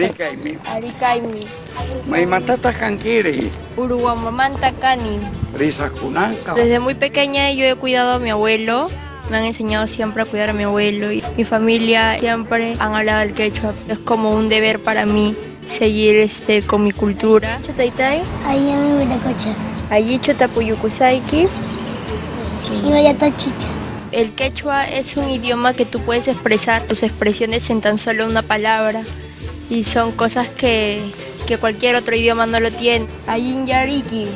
Arikaimi. Arikaimi. Maimantata kankiri. Uruguamamanta Cani. Risakunanka. Desde muy pequeña yo he cuidado a mi abuelo. Me han enseñado siempre a cuidar a mi abuelo y mi familia siempre han hablado el quechua. Es como un deber para mí seguir con mi cultura. Chutaitai. Ahí en mi Viracocha. Allí chutapuyukusaiki. Y vaya tachicha. El quechua es un idioma que tú puedes expresar tus expresiones en tan solo una palabra y son cosas que cualquier otro idioma no lo tiene. Ayin yariki.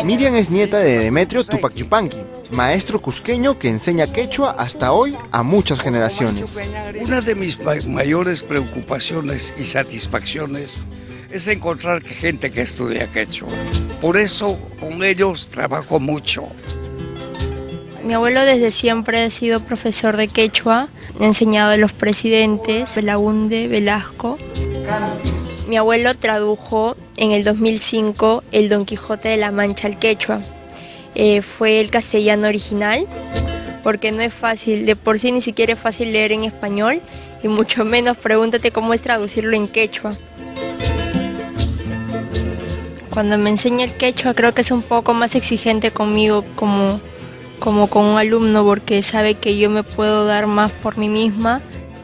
Miriam es nieta de Demetrio Tupac Yupanqui, maestro cusqueño que enseña quechua hasta hoy a muchas generaciones. Una de mis mayores preocupaciones y satisfacciones es encontrar gente que estudia quechua. Por eso con ellos trabajo mucho. Mi abuelo desde siempre ha sido profesor de quechua, ha enseñado a los presidentes, Belaúnde, Velasco. Mi abuelo tradujo en el 2005 el Don Quijote de la Mancha al quechua. Fue el castellano original, porque no es fácil, de por sí ni siquiera es fácil leer en español, y mucho menos pregúntate cómo es traducirlo en quechua. Cuando me enseña el quechua creo que es un poco más exigente conmigo como con un alumno, porque sabe que yo me puedo dar más por mí misma.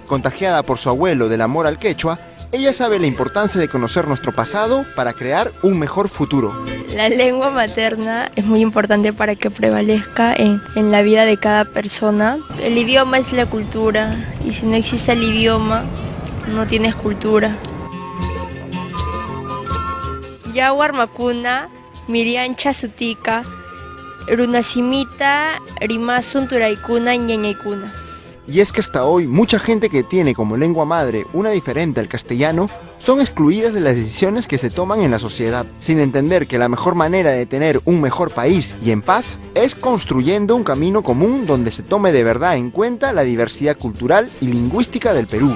Contagiada por su abuelo del amor al quechua, ella sabe la importancia de conocer nuestro pasado para crear un mejor futuro. La lengua materna es muy importante para que prevalezca en la vida de cada persona. El idioma es la cultura y si no existe el idioma, no tienes cultura. Yawar Makuna, Miriam Chasutica, Runasimita, Rimasun Turaikuna, Ñañaikuna. Y es que hasta hoy mucha gente que tiene como lengua madre una diferente al castellano son excluidas de las decisiones que se toman en la sociedad, sin entender que la mejor manera de tener un mejor país y en paz es construyendo un camino común donde se tome de verdad en cuenta la diversidad cultural y lingüística del Perú.